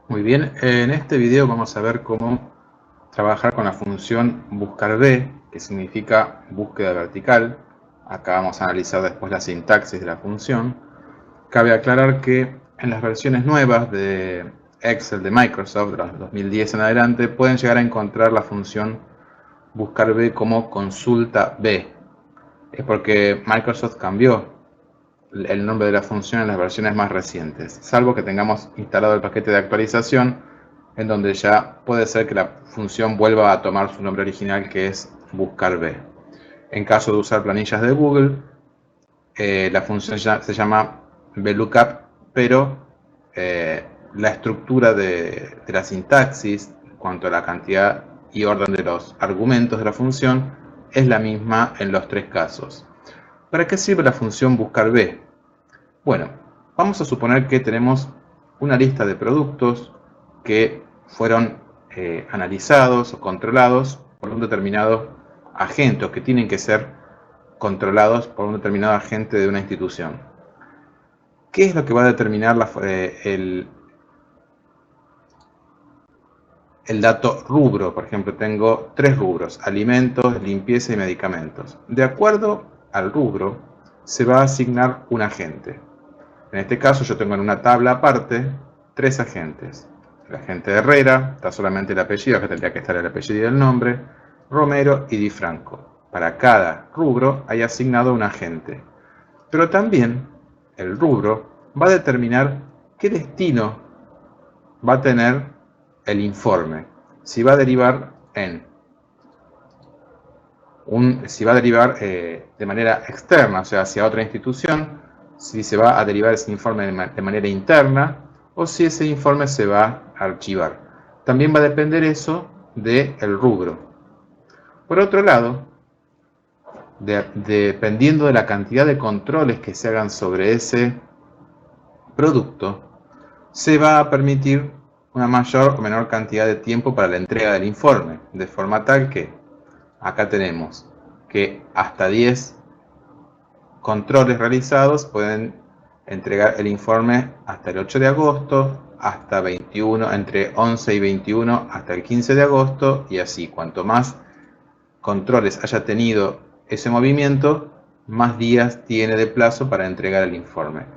Muy bien, en este video vamos a ver cómo trabajar con la función buscar_b, que significa búsqueda vertical. Acá vamos a analizar después la sintaxis de la función. Cabe aclarar que en las versiones nuevas de Excel de Microsoft, de los 2010 en adelante, pueden llegar a encontrar la función buscar_b como consulta b. Es porque Microsoft cambió el nombre de la función en las versiones más recientes, salvo que tengamos instalado el paquete de actualización en donde ya puede ser que la función vuelva a tomar su nombre original, que es buscar_b. En caso de usar planillas de Google, la función se llama VLOOKUP, pero la estructura de la sintaxis en cuanto a la cantidad y orden de los argumentos de la función es la misma en los tres casos. ¿Para qué sirve la función buscar_b? Bueno, vamos a suponer que tenemos una lista de productos que fueron analizados o controlados por un determinado agente, o que tienen que ser controlados por un determinado agente de una institución. ¿Qué es lo que va a determinar el dato rubro? Por ejemplo, tengo tres rubros: alimentos, limpieza y medicamentos. De acuerdo al rubro, se va a asignar un agente. En este caso yo tengo en una tabla aparte tres agentes. El agente Herrera, está solamente el apellido, que tendría que estar el apellido y el nombre, Romero y Di Franco. Para cada rubro hay asignado un agente. Pero también el rubro va a determinar qué destino va a tener el informe. Si va a derivar de manera externa, o sea, hacia otra institución, si se va a derivar ese informe de manera interna, o si ese informe se va a archivar. También va a depender eso del rubro. Por otro lado, dependiendo de la cantidad de controles que se hagan sobre ese producto, se va a permitir una mayor o menor cantidad de tiempo para la entrega del informe, de forma tal que acá tenemos que hasta 10 controles realizados pueden entregar el informe hasta el 8 de agosto, hasta 21, entre 11 y 21 hasta el 15 de agosto, y así. Cuanto más controles haya tenido ese movimiento, más días tiene de plazo para entregar el informe.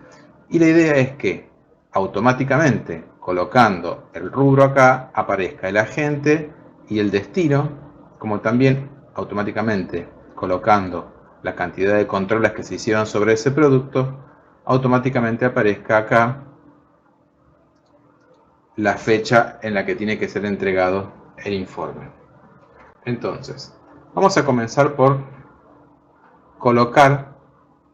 Y la idea es que automáticamente, colocando el rubro acá, aparezca el agente y el destino, como también automáticamente colocando la cantidad de controles que se hicieron sobre ese producto, automáticamente aparezca acá la fecha en la que tiene que ser entregado el informe. Entonces, vamos a comenzar por colocar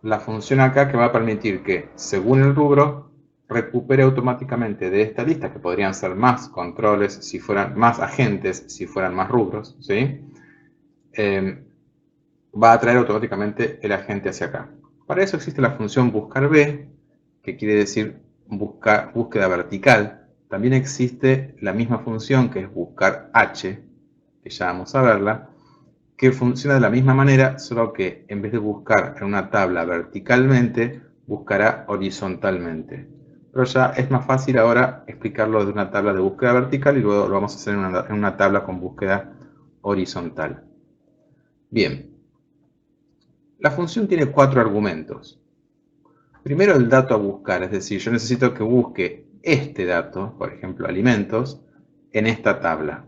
la función acá, que va a permitir que, según el rubro, recupere automáticamente de esta lista, que podrían ser más controles si fueran más agentes, si fueran más rubros, ¿sí? Va a traer automáticamente el agente hacia acá. Para eso existe la función buscar_b, que quiere decir búsqueda vertical. También existe la misma función, que es buscar_h, que ya vamos a verla, que funciona de la misma manera, solo que en vez de buscar en una tabla verticalmente, buscará horizontalmente. Pero ya es más fácil ahora explicarlo de una tabla de búsqueda vertical, y luego lo vamos a hacer en una tabla con búsqueda horizontal. Bien, la función tiene 4 argumentos. Primero, el dato a buscar, es decir, yo necesito que busque este dato, por ejemplo, alimentos, en esta tabla.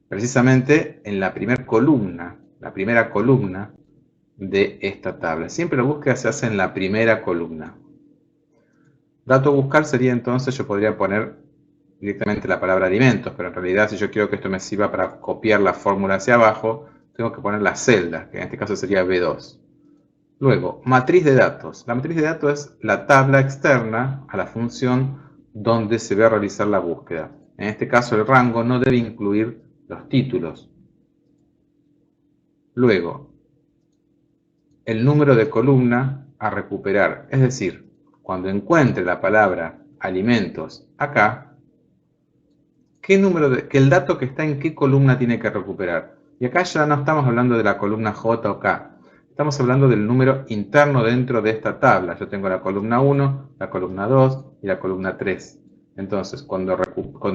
Precisamente en la primera columna de esta tabla. Siempre la búsqueda se hace en la primera columna. Dato a buscar sería entonces, yo podría poner directamente la palabra alimentos, pero en realidad, si yo quiero que esto me sirva para copiar la fórmula hacia abajo, tengo que poner la celda, que en este caso sería B2. Luego, matriz de datos. La matriz de datos es la tabla externa a la función donde se va a realizar la búsqueda. En este caso, el rango no debe incluir los títulos. Luego, el número de columna a recuperar. Es decir, cuando encuentre la palabra alimentos acá, que el dato que está en qué columna tiene que recuperar. Y acá ya no estamos hablando de la columna J o K. Estamos hablando del número interno dentro de esta tabla. Yo tengo la columna 1, la columna 2 y la columna 3. Entonces, cuando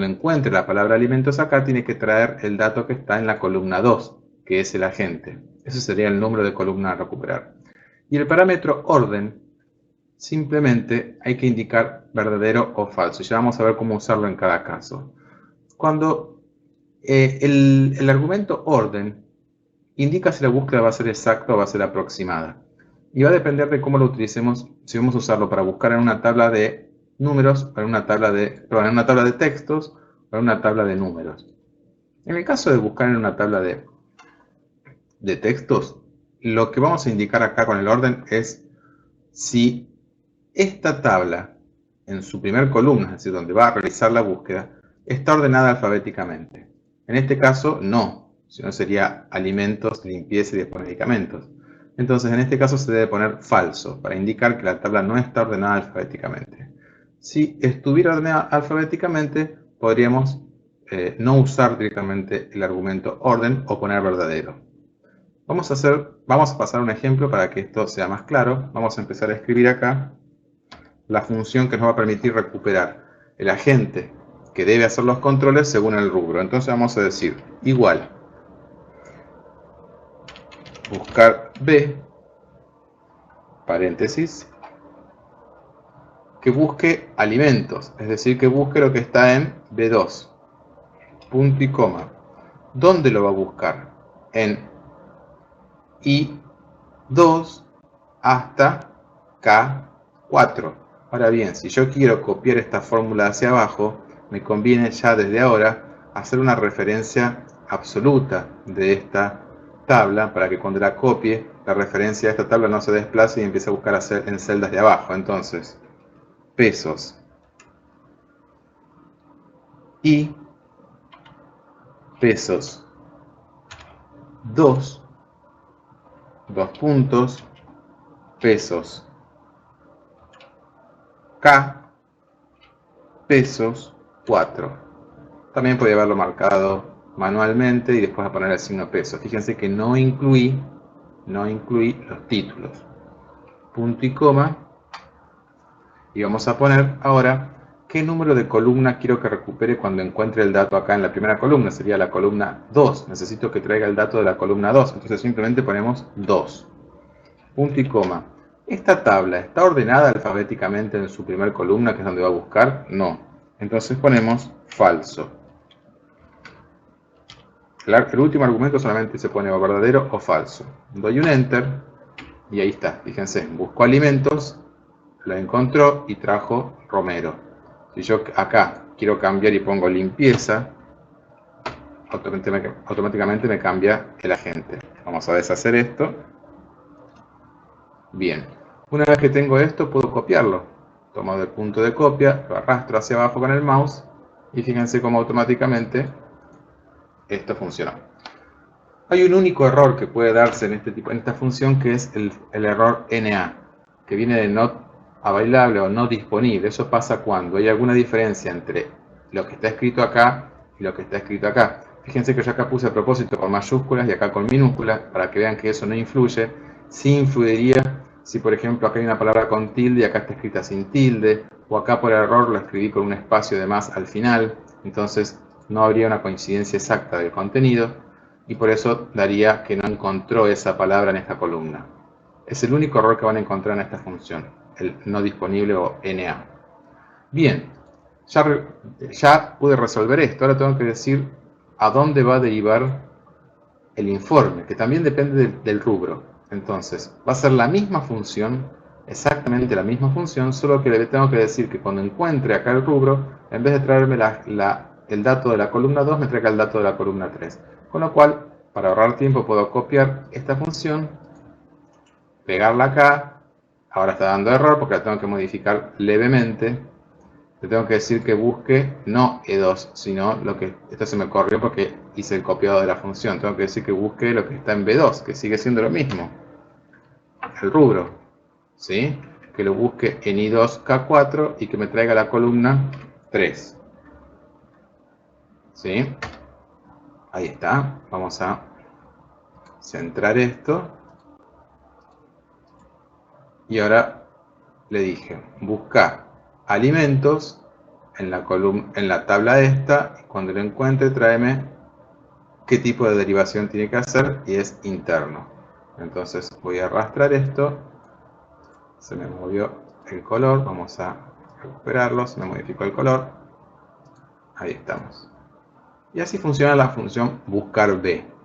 encuentre la palabra alimentos acá, tiene que traer el dato que está en la columna 2, que es el agente. Ese sería el número de columna a recuperar. Y el parámetro orden, simplemente hay que indicar verdadero o falso. Ya vamos a ver cómo usarlo en cada caso. Cuando el argumento orden indica si la búsqueda va a ser exacta o va a ser aproximada. Y va a depender de cómo lo utilicemos, si vamos a usarlo para buscar en una tabla de números, en una tabla de textos o en una tabla de números. En el caso de buscar en una tabla de textos, lo que vamos a indicar acá con el orden es si esta tabla, en su primer columna, es decir, donde va a realizar la búsqueda, está ordenada alfabéticamente. En este caso, no, sino sería alimentos, limpieza y después medicamentos. Entonces, en este caso se debe poner falso, para indicar que la tabla no está ordenada alfabéticamente. Si estuviera ordenada alfabéticamente, podríamos no usar directamente el argumento orden o poner verdadero. Vamos a pasar un ejemplo para que esto sea más claro. Vamos a empezar a escribir acá la función que nos va a permitir recuperar el agente que debe hacer los controles según el rubro. Entonces vamos a decir igual buscar B, paréntesis, que busque alimentos, es decir, que busque lo que está en B2, punto y coma. ¿Dónde lo va a buscar? En I2 hasta K4. Ahora bien, si yo quiero copiar esta fórmula hacia abajo, me conviene ya desde ahora hacer una referencia absoluta de esta tabla para que cuando la copie, la referencia de esta tabla no se desplace y empiece a buscar en celdas de abajo. Entonces, pesos y pesos 2, puntos, pesos K, pesos 4. También podría haberlo marcado manualmente y después a poner el signo peso. Fíjense que no incluí los títulos. Punto y coma. Y vamos a poner ahora qué número de columna quiero que recupere cuando encuentre el dato acá en la primera columna. Sería la columna 2. Necesito que traiga el dato de la columna 2. Entonces simplemente ponemos 2. Punto y coma. ¿Esta tabla está ordenada alfabéticamente en su primera columna, que es donde va a buscar? No. Entonces ponemos falso. El último argumento solamente se pone o verdadero o falso. Doy un enter y ahí está. Fíjense, buscó alimentos, lo encontró y trajo Romero. Si yo acá quiero cambiar y pongo limpieza, automáticamente me cambia el agente. Vamos a deshacer esto. Bien. Una vez que tengo esto, puedo copiarlo. Tomo el punto de copia, lo arrastro hacia abajo con el mouse y fíjense cómo automáticamente esto funcionó. Hay un único error que puede darse en esta función, que es el error NA, que viene de not available o no disponible. Eso pasa cuando hay alguna diferencia entre lo que está escrito acá y lo que está escrito acá. Fíjense que yo acá puse a propósito con mayúsculas y acá con minúsculas, para que vean que eso no influye. Sí influiría si, por ejemplo, acá hay una palabra con tilde y acá está escrita sin tilde, o acá por error lo escribí con un espacio de más al final. Entonces no habría una coincidencia exacta del contenido, y por eso daría que no encontró esa palabra en esta columna. Es el único error que van a encontrar en esta función, el no disponible o NA. Bien, ya pude resolver esto. Ahora tengo que decir a dónde va a derivar el informe, que también depende del rubro. Entonces, va a ser la misma función, exactamente la misma función, solo que le tengo que decir que cuando encuentre acá el rubro, en vez de traerme el dato de la columna 2, me traiga el dato de la columna 3. Con lo cual, para ahorrar tiempo, puedo copiar esta función, pegarla acá. Ahora está dando error porque la tengo que modificar levemente. Le tengo que decir que busque no E2, sino lo que... Esto se me corrió porque hice el copiado de la función. Tengo que decir que busque lo que está en B2, que sigue siendo lo mismo. El rubro. ¿Sí? Que lo busque en I2K4 y que me traiga la columna 3. ¿Sí? Ahí está. Vamos a centrar esto. Y ahora le dije, busca alimentos en la columna, en la tabla esta, y cuando lo encuentre tráeme qué tipo de derivación tiene que hacer, y es interno. Entonces voy a arrastrar esto, se me movió el color, vamos a recuperarlo, se me modificó el color, ahí estamos. Y así funciona la función buscar B.